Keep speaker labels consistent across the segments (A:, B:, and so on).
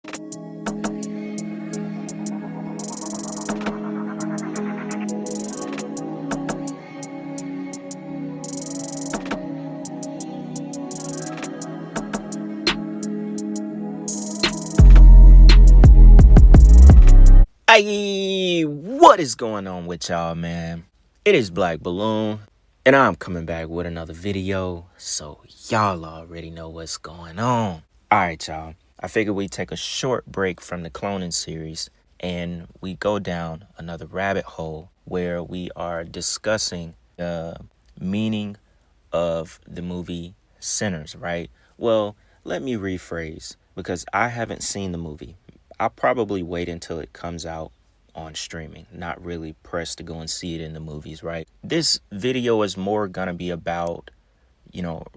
A: Hey, what is going on with y'all, man? It is Black Balloon, and I'm coming back with another video, so y'all already know what's going on. Alright, y'all. I figured we'd take a short break from the cloning series, and we go down another rabbit hole where we are discussing the meaning of the movie Sinners, right? Well, let me rephrase, because I haven't seen the movie. I'll probably wait until it comes out on streaming, not really pressed to go and see it in the movies, right? This video is more gonna be about,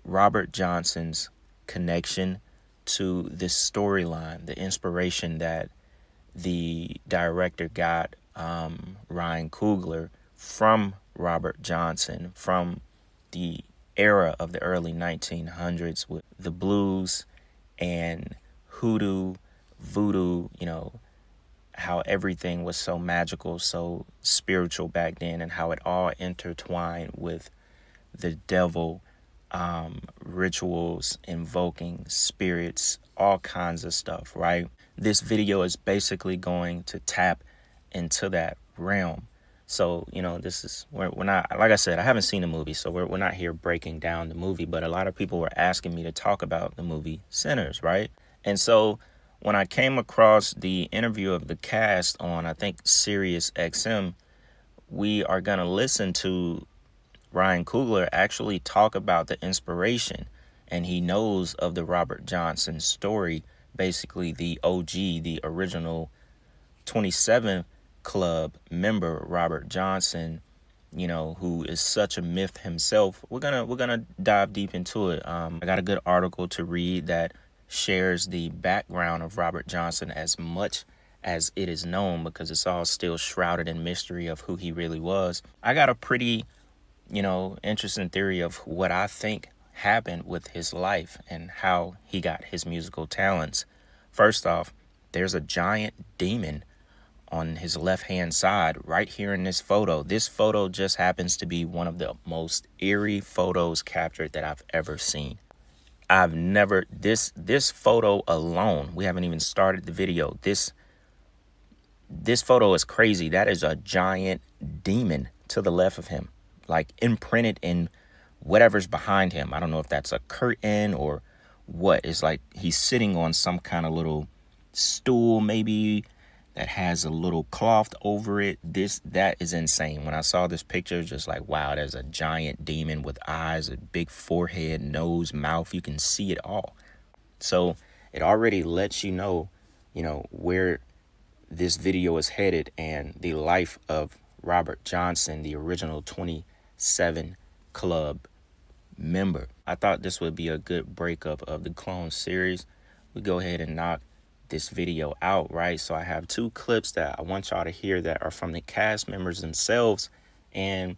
A: Robert Johnson's connection to this storyline, the inspiration that the director got, Ryan Coogler, from Robert Johnson, from the era of the early 1900s with the blues and hoodoo, voodoo, how everything was so magical, so spiritual back then, and how it all intertwined with the devil, rituals, invoking spirits, all kinds of stuff, right? This video is basically going to tap into that realm. So, this is, we're not, like I said, I haven't seen the movie, so we're not here breaking down the movie, but a lot of people were asking me to talk about the movie Sinners, right? And so when I came across the interview of the cast on, I think, Sirius XM, we are going to listen to Ryan Coogler actually talk about the inspiration, and he knows of the Robert Johnson story, basically the OG, the original 27 Club member, Robert Johnson, who is such a myth himself. We're gonna dive deep into it. I got a good article to read that shares the background of Robert Johnson as much as it is known, because it's all still shrouded in mystery of who he really was. I got a pretty, interesting theory of what I think happened with his life and how he got his musical talents. First off, there's a giant demon on his left-hand side right here in this photo. This photo just happens to be one of the most eerie photos captured that I've ever seen. I've never, this photo alone, we haven't even started the video. This photo is crazy. That is a giant demon to the left of him, like imprinted in whatever's behind him. I don't know if that's a curtain or what. It's like he's sitting on some kind of little stool, maybe, that has a little cloth over it. That is insane. When I saw this picture, just like, wow, there's a giant demon with eyes, a big forehead, nose, mouth. You can see it all. So it already lets you know, where this video is headed and the life of Robert Johnson, the original 27 Club member. I thought this would be a good breakup of the clone series. We go ahead and knock this video out, right? So I have two clips that I want y'all to hear that are from the cast members themselves, and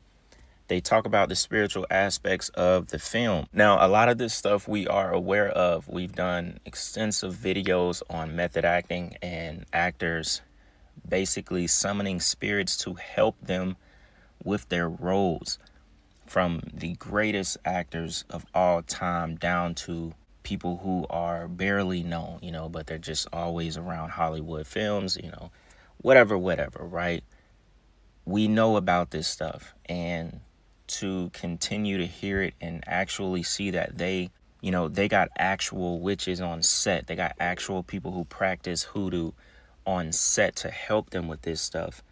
A: they talk about the spiritual aspects of the film. Now, a lot of this stuff we are aware of. We've done extensive videos on method acting and actors basically summoning spirits to help them with their roles, from the greatest actors of all time down to people who are barely known, but they're just always around Hollywood films, whatever, right? We know about this stuff, and to continue to hear it and actually see that they got actual witches on set. They got actual people who practice hoodoo on set to help them with this stuff,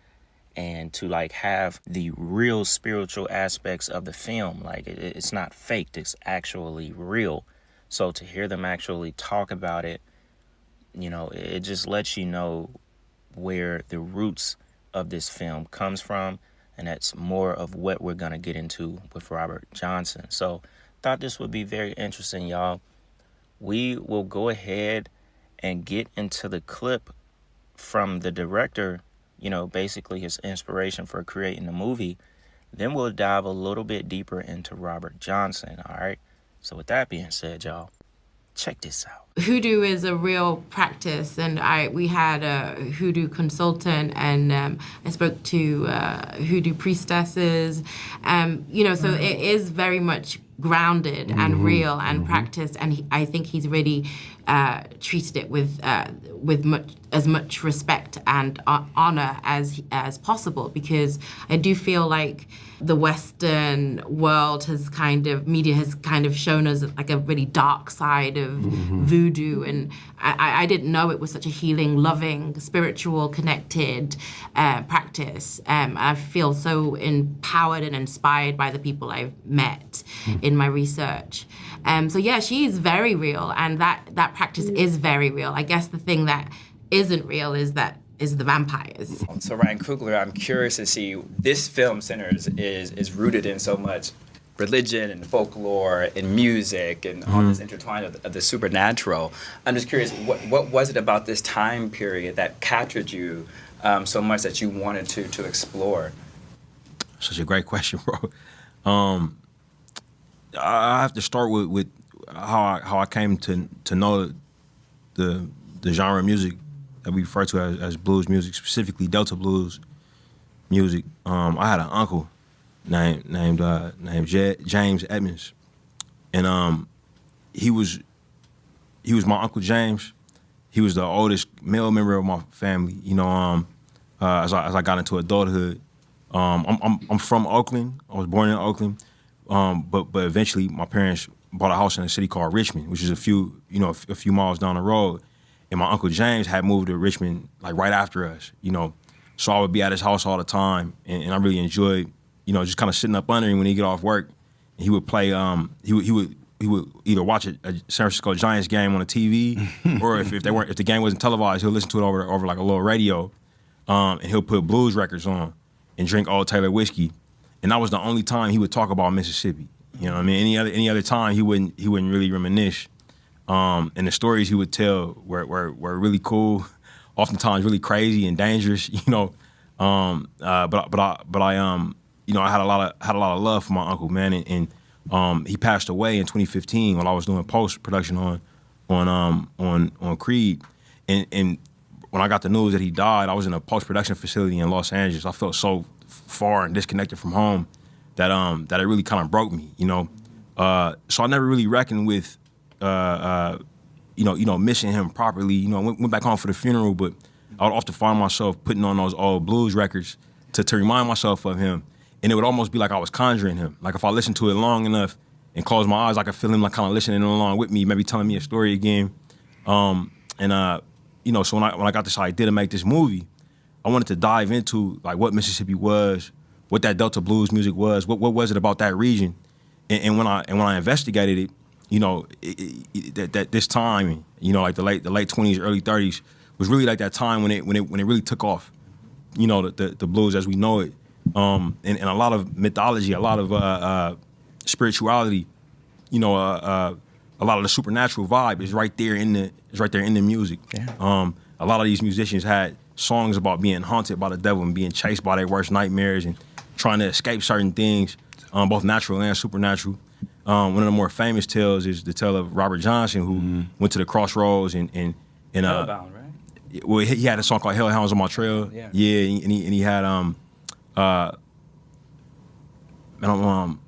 A: and to have the real spiritual aspects of the film. Like, it's not faked, it's actually real. So to hear them actually talk about it, it just lets you know where the roots of this film comes from. And that's more of what we're going to get into with Robert Johnson. So thought this would be very interesting, y'all. We will go ahead and get into the clip from the director, basically his inspiration for creating the movie. Then we'll dive a little bit deeper into Robert Johnson, all right? So with that being said, y'all, check this out.
B: Hoodoo is a real practice, and we had a hoodoo consultant, and I spoke to hoodoo priestesses. So it is very much grounded and real and practiced, and I think he's really treated it with as much respect and honor as possible, because I do feel like the Western world media has kind of shown us like a really dark side of voodoo, and I didn't know it was such a healing, loving, spiritual, connected practice. I feel so empowered and inspired by the people I've met in my research. So yeah, she is very real, and that practice is very real. I guess the thing that isn't real is the vampires.
C: So Ryan Coogler, I'm curious to see, this film centers is rooted in so much religion and folklore and music and all this intertwine of the supernatural. I'm just curious, what was it about this time period that captured you so much that you wanted to explore?
D: Such a great question, bro. I have to start with how I came to know the genre of music that we refer to as blues music, specifically Delta blues music. I had an uncle named James Edmonds, and he was my Uncle James. He was the oldest male member of my family. As I got into adulthood, I'm from Oakland. I was born in Oakland, but eventually my parents bought a house in a city called Richmond, which is a few miles down the road. And my Uncle James had moved to Richmond like right after us, So I would be at his house all the time, and I really enjoyed, just kind of sitting up under him when he get off work. And he would play, he would either watch a San Francisco Giants game on the TV, or if the game wasn't televised, he'll listen to it over like a little radio, and he'll put blues records on and drink Old Taylor whiskey. And that was the only time he would talk about Mississippi. You know what I mean? Any other time he wouldn't really reminisce. And the stories he would tell were really cool, oftentimes really crazy and dangerous, But I had a lot of love for my uncle, man, and he passed away in 2015 while I was doing post production on Creed, and when I got the news that he died, I was in a post production facility in Los Angeles. I felt so far and disconnected from home that it really kind of broke me, So I never really reckoned with. Missing him properly. Went back home for the funeral, but I would often find myself putting on those old blues records to remind myself of him, and it would almost be like I was conjuring him. Like if I listened to it long enough and closed my eyes, I could feel him like kind of listening along with me, maybe telling me a story again. So when I got this idea to make this movie, I wanted to dive into like what Mississippi was, what that Delta blues music was, what was it about that region, and when I investigated it. That this time, like the late 20s, early 30s, was really like that time when it really took off. The blues as we know it, and a lot of mythology, a lot of spirituality, a lot of the supernatural vibe is right there in the music. Yeah. A lot of these musicians had songs about being haunted by the devil and being chased by their worst nightmares and trying to escape certain things, both natural and supernatural. One of the more famous tales is the tale of Robert Johnson, who went to the Crossroads and
C: Hellbound, right?
D: Well, he had a song called Hellhounds on My Trail. Yeah, and he had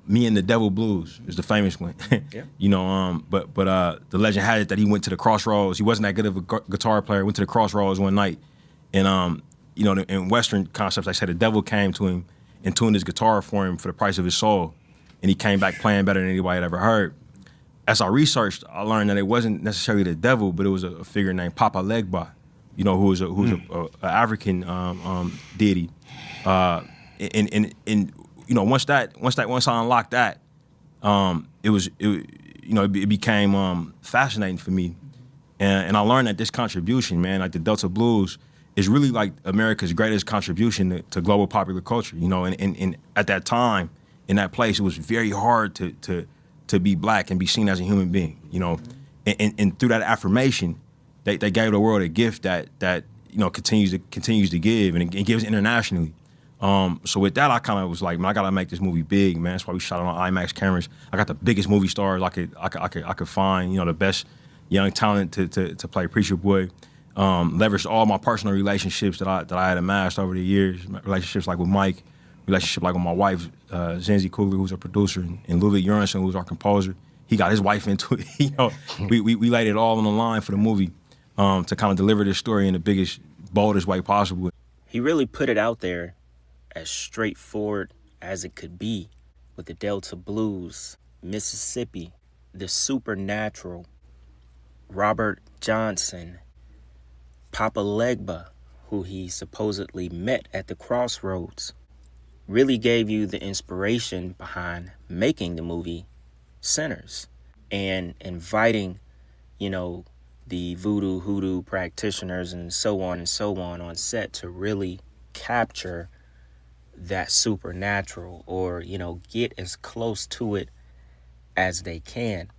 D: Me and the Devil Blues is the famous one. Yeah. But the legend had it that he went to the Crossroads. He wasn't that good of a guitar player. Went to the Crossroads one night, and in Western concepts, I said the devil came to him and tuned his guitar for him for the price of his soul. And he came back playing better than anybody had ever heard. As I researched, I learned that it wasn't necessarily the devil, but it was a figure named Papa Legba, who was a African deity. Once I unlocked that, it became fascinating for me, and I learned that this contribution, man, like the Delta blues, is really like America's greatest contribution to global popular culture. And at that time. In that place, it was very hard to be black and be seen as a human being, and through that affirmation, they gave the world a gift that continues to give, and it gives internationally. So with that, I kind of was like, man, I gotta make this movie big, man. That's why we shot it on IMAX cameras. I got the biggest movie stars I could find, the young talent to play Preacher Boy. Leveraged all my personal relationships that I had amassed over the years. Relationships like with Mike, relationship like with my wife, Zenzi Coogler, who's a producer, and Ludwig Göransson, who's our composer. He got his wife into it. We laid it all on the line for the movie to kind of deliver this story in the biggest, boldest way possible.
A: He really put it out there as straightforward as it could be, with the Delta Blues, Mississippi, the supernatural, Robert Johnson, Papa Legba, who he supposedly met at the Crossroads, really gave you the inspiration behind making the movie Sinners and inviting, the voodoo, hoodoo practitioners and so on on set to really capture that supernatural, or, get as close to it as they can.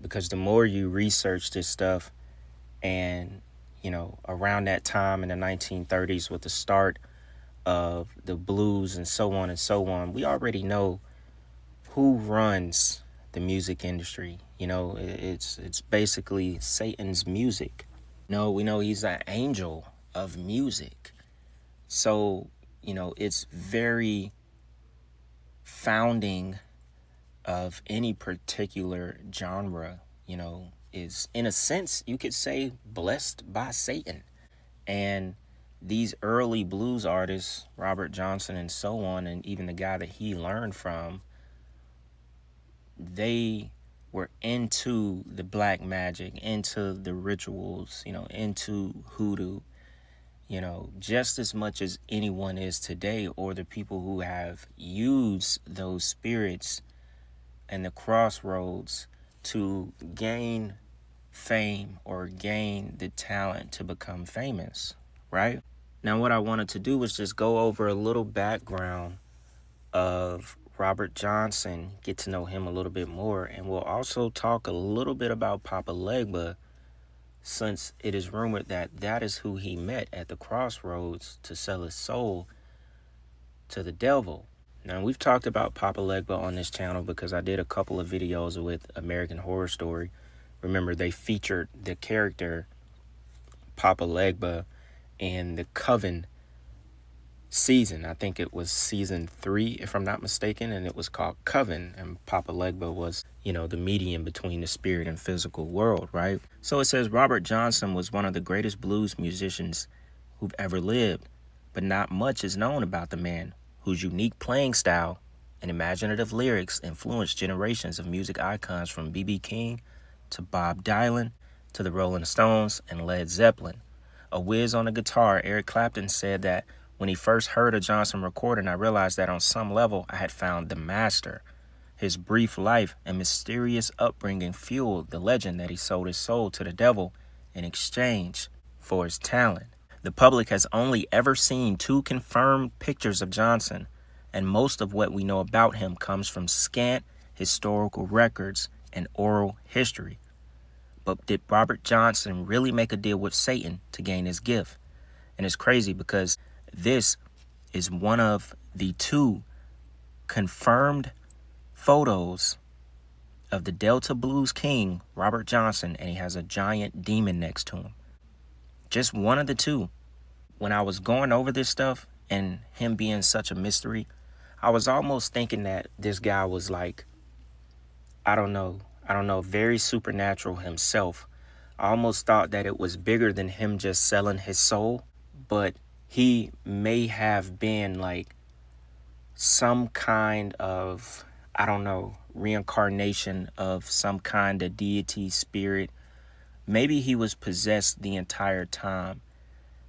A: Because the more you research this stuff, and, around that time in the 1930s with the start of the blues and so on, we already know who runs the music industry. It's basically Satan's music. We know he's an angel of music. So, it's very founding of any particular genre, is, in a sense, you could say, blessed by Satan. And these early blues artists, Robert Johnson and so on, and even the guy that he learned from, they were into the black magic, into the rituals, into hoodoo, just as much as anyone is today, or the people who have used those spirits and the crossroads to gain fame or gain the talent to become famous, right? Now, what I wanted to do was just go over a little background of Robert Johnson, get to know him a little bit more, and we'll also talk a little bit about Papa Legba, since it is rumored that that is who he met at the Crossroads to sell his soul to the devil. Now, we've talked about Papa Legba on this channel because I did a couple of videos with American Horror Story. Remember, they featured the character Papa Legba in the Coven season. I think it was season 3, if I'm not mistaken, and it was called Coven, and Papa Legba was, the medium between the spirit and physical world, right? So it says Robert Johnson was one of the greatest blues musicians who've ever lived, but not much is known about the man whose unique playing style and imaginative lyrics influenced generations of music icons from B.B. King to Bob Dylan to the Rolling Stones and Led Zeppelin. A whiz on the guitar, Eric Clapton said that when he first heard a Johnson recording, I realized that on some level I had found the master. His brief life and mysterious upbringing fueled the legend that he sold his soul to the devil in exchange for his talent. The public has only ever seen 2 confirmed pictures of Johnson, and most of what we know about him comes from scant historical records and oral history. But did Robert Johnson really make a deal with Satan to gain his gift? And it's crazy because this is one of the 2 confirmed photos of the Delta Blues King, Robert Johnson, and he has a giant demon next to him. Just one of the 2. When I was going over this stuff and him being such a mystery, I was almost thinking that this guy was like, I don't know, very supernatural himself. I almost thought that it was bigger than him just selling his soul, but he may have been like some kind of, reincarnation of some kind of deity spirit. Maybe he was possessed the entire time.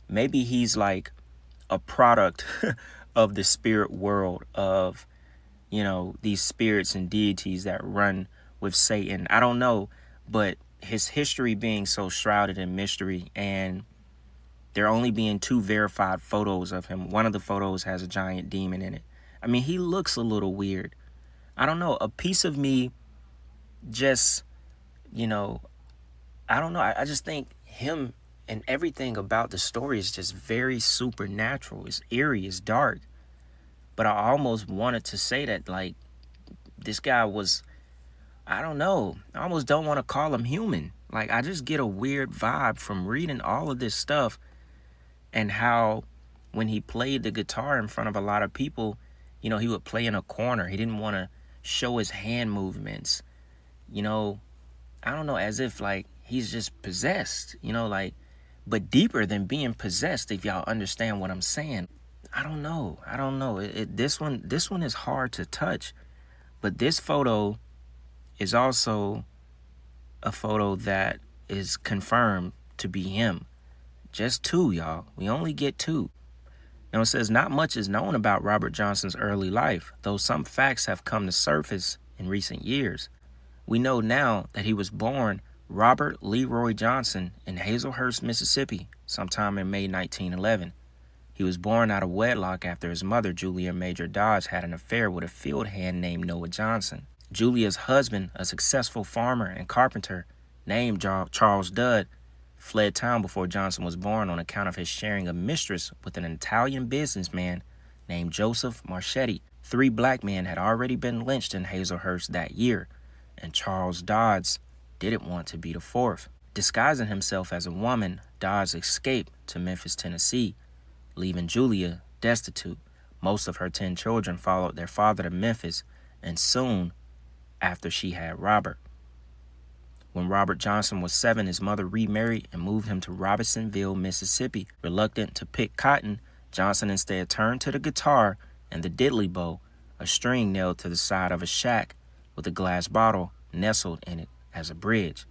A: Maybe he's like a product of the spirit world of, these spirits and deities that run with Satan. I don't know, but his history being so shrouded in mystery, and there only being 2 verified photos of him. One of the photos has a giant demon in it. I mean, he looks a little weird. I don't know. A piece of me just, I don't know. I just think him and everything about the story is just very supernatural. It's eerie. It's dark. But I almost wanted to say that, this guy was, I don't know. I almost don't want to call him human. Like, I just get a weird vibe from reading all of this stuff, and how when he played the guitar in front of a lot of people, he would play in a corner. He didn't want to show his hand movements. I don't know, as if like he's just possessed, like, but deeper than being possessed, if y'all understand what I'm saying. I don't know. This one is hard to touch, but this photo is also a photo that is confirmed to be him. Just two, y'all. We only get two. Now, it says not much is known about Robert Johnson's early life, though some facts have come to surface in recent years. We know now that he was born Robert Leroy Johnson in Hazelhurst, Mississippi, sometime in May 1911. He was born out of wedlock after his mother, Julia Major Dodge, had an affair with a field hand named Noah Johnson. Julia's husband, a successful farmer and carpenter named Charles Dudd, fled town before Johnson was born on account of his sharing a mistress with an Italian businessman named Joseph Marchetti. 3 black men had already been lynched in Hazelhurst that year, and Charles Dodds didn't want to be the 4th. Disguising himself as a woman, Dodds escaped to Memphis, Tennessee, leaving Julia destitute. Most of her 10 children followed their father to Memphis, and soon after she had Robert. When Robert Johnson was 7, his mother remarried and moved him to Robinsonville, Mississippi. Reluctant to pick cotton, Johnson instead turned to the guitar and the diddley bow, a string nailed to the side of a shack with a glass bottle nestled in it as a bridge.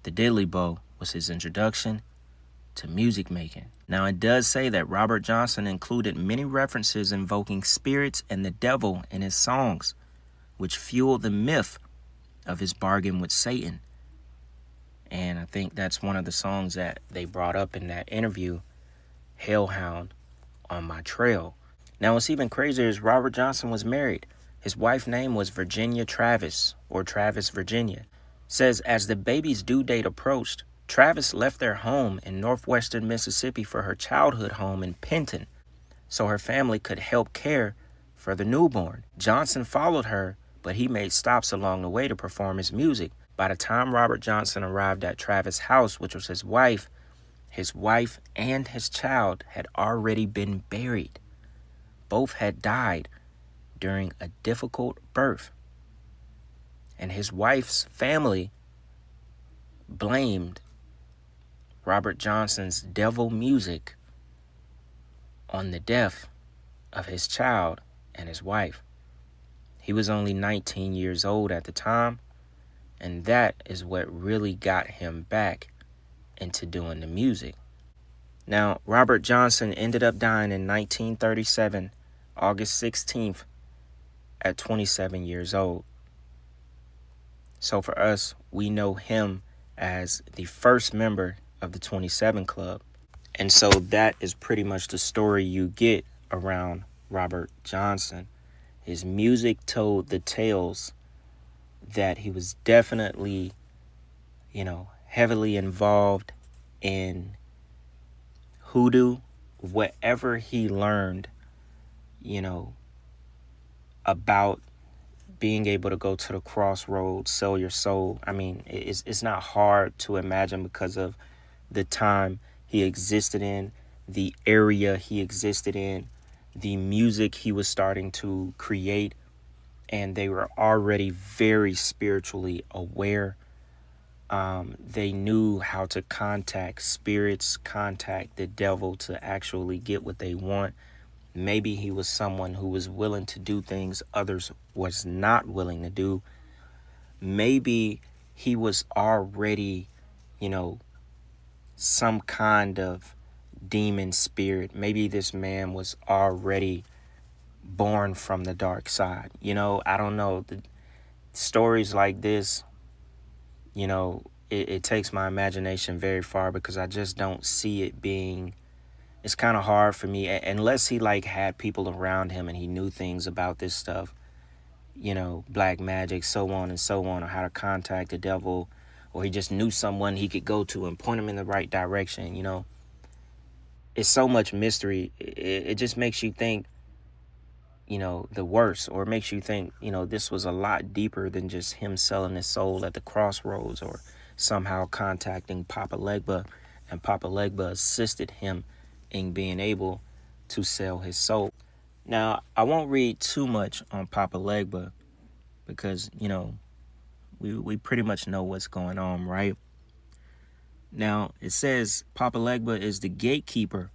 A: The diddley bow was his introduction to music making. Now, it does say that Robert Johnson included many references invoking spirits and the devil in his songs, which fueled the myth of his bargain with Satan. And I think that's one of the songs that they brought up in that interview, Hellhound on My Trail. Now, what's even crazier is Robert Johnson was married. His wife's name was Virginia Travis, or Travis Virginia. Says as the baby's due date approached, Travis left their home in northwestern Mississippi for her childhood home in Penton, so her family could help care for the newborn. Johnson followed her, but he made stops along the way to perform his music. By the time Robert Johnson arrived at Travis' house, which was his wife and his child had already been buried. Both had died during a difficult birth. And his wife's family blamed Robert Johnson's devil music on the death of his child and his wife. He was only 19 years old at the time, and that is what really got him back into doing the music. Now, Robert Johnson ended up dying in 1937, August 16th, at 27 years old. So for us, we know him as the first member of the 27 Club. And so that is pretty much the story you get around Robert Johnson. His music told the tales that he was definitely, heavily involved in hoodoo. Whatever he learned, about being able to go to the Crossroads, sell your soul. I mean, it's not hard to imagine because of the time he existed in, the area he existed in, the music he was starting to create, and they were already very spiritually aware. They knew how to contact spirits, contact the devil to actually get what they want. Maybe he was someone who was willing to do things others was not willing to do. Maybe he was already, some kind of demon spirit. Maybe this man was already born from the dark side. I don't know. The stories like this, it takes my imagination very far because I just don't see it being. It's kind of hard for me unless he had people around him and he knew things about this stuff, black magic, so on and so on, or how to contact the devil, or he just knew someone he could go to and point him in the right direction. It's so much mystery. It just makes you think, the worst, or it makes you think, this was a lot deeper than just him selling his soul at the Crossroads or somehow contacting Papa Legba, and Papa Legba assisted him in being able to sell his soul. Now, I won't read too much on Papa Legba because, we pretty much know what's going on, right? Now, it says Papa Legba is the gatekeeper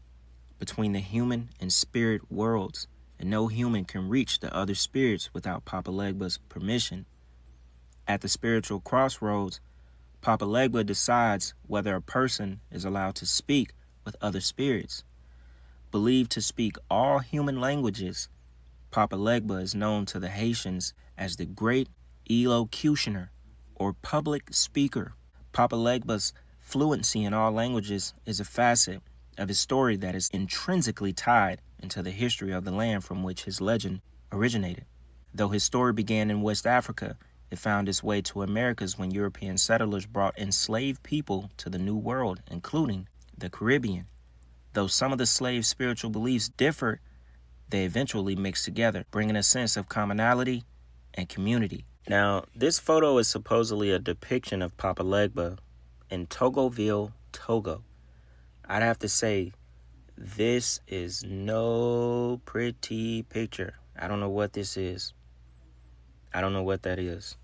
A: between the human and spirit worlds, and no human can reach the other spirits without Papa Legba's permission. At the spiritual crossroads, Papa Legba decides whether a person is allowed to speak with other spirits. Believed to speak all human languages, Papa Legba is known to the Haitians as the Great Elocutioner or Public Speaker. Papa Legba's fluency in all languages is a facet of his story that is intrinsically tied into the history of the land from which his legend originated. Though his story began in West Africa, it found its way to Americas when European settlers brought enslaved people to the New World, including the Caribbean. Though some of the slaves' spiritual beliefs differed, they eventually mixed together, bringing a sense of commonality and community. Now, this photo is supposedly a depiction of Papa Legba in Togoville, Togo. I'd have to say, this is no pretty picture. I don't know what this is. I don't know what that is.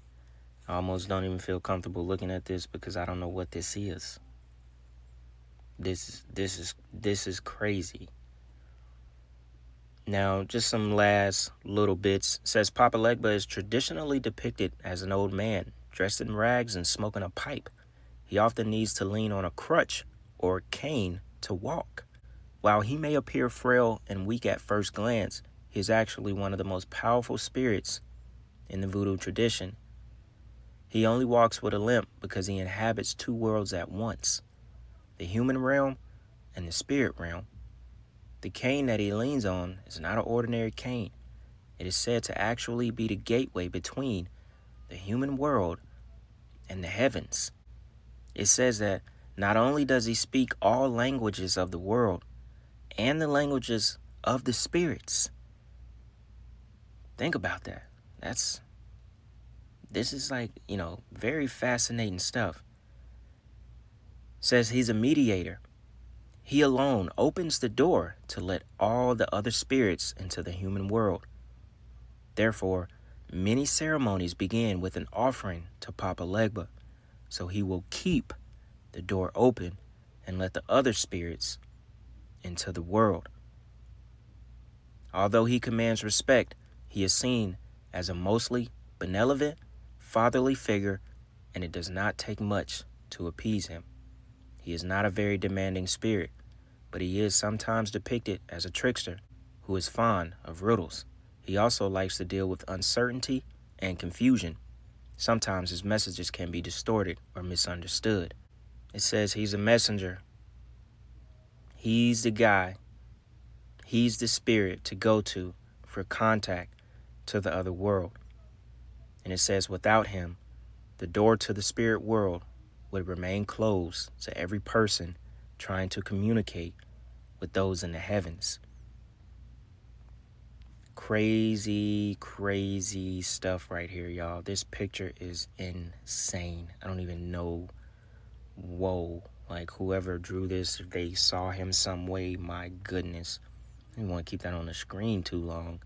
A: I almost don't even feel comfortable looking at this because I don't know what this is. This is crazy. Now, just some last little bits. It says Papa Legba is traditionally depicted as an old man, dressed in rags and smoking a pipe. He often needs to lean on a crutch or cane to walk. While he may appear frail and weak at first glance, he is actually one of the most powerful spirits in the voodoo tradition. He only walks with a limp because he inhabits two worlds at once, the human realm and the spirit realm. The cane that he leans on is not an ordinary cane. It is said to actually be the gateway between the human world and the heavens. It says that not only does he speak all languages of the world and the languages of the spirits. Think about that. This is like, very fascinating stuff. It says he's a mediator. He alone opens the door to let all the other spirits into the human world. Therefore, many ceremonies begin with an offering to Papa Legba, so he will keep the door open and let the other spirits into the world. Although he commands respect, he is seen as a mostly benevolent, fatherly figure, and it does not take much to appease him. He is not a very demanding spirit, but he is sometimes depicted as a trickster who is fond of riddles. He also likes to deal with uncertainty and confusion. Sometimes his messages can be distorted or misunderstood. It says he's a messenger. He's the guy. He's the spirit to go to for contact to the other world. And it says without him, the door to the spirit world would remain closed to every person trying to communicate with those in the heavens. Crazy, crazy stuff right here, y'all. This picture is insane. I don't even know. Whoa. Like, whoever drew this, if they saw him some way, my goodness. I didn't want to keep that on the screen too long.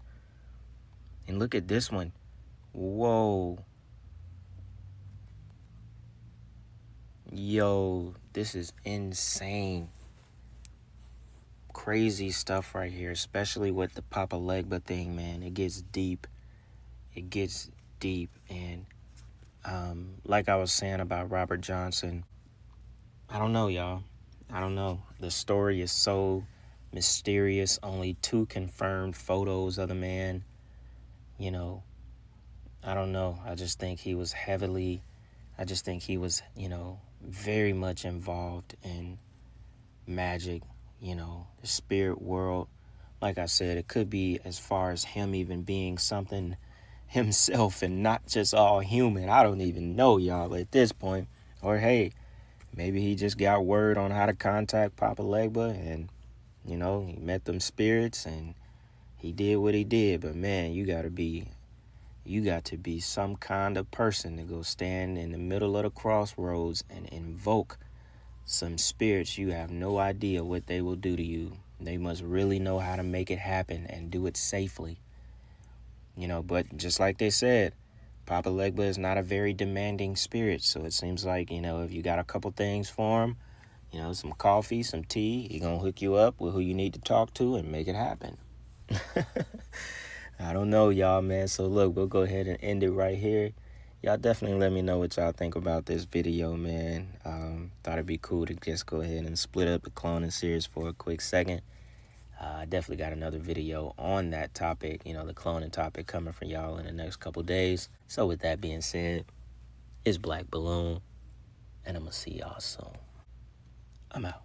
A: And look at this one. Whoa. Yo, this is insane. Crazy stuff right here, especially with the Papa Legba thing, man. It gets deep. It gets deep. And like I was saying about Robert Johnson, I don't know, y'all. I don't know. The story is so mysterious. Only 2 confirmed photos of the man. I don't know. I just think he was very much involved in magic, the spirit world. Like I said, it could be as far as him even being something himself and not just all human. I don't even know, y'all, at this point. Or, hey, maybe he just got word on how to contact Papa Legba and, he met them spirits and he did what he did. But, man, you gotta be you got to be some kind of person to go stand in the middle of the crossroads and invoke some spirits. You have no idea what they will do to you. They must really know how to make it happen and do it safely. But just like they said, Papa Legba is not a very demanding spirit. So it seems like, if you got a couple things for him, some coffee, some tea, he gonna hook you up with who you need to talk to and make it happen. I don't know, y'all, man. So look, we'll go ahead and end it right here. Y'all definitely let me know what y'all think about this video, man. Thought it'd be cool to just go ahead and split up the cloning series for a quick second. I definitely got another video on that topic, the cloning topic, coming for y'all in the next couple days. So with that being said, it's Black Balloon, and I'm gonna see y'all soon. I'm out.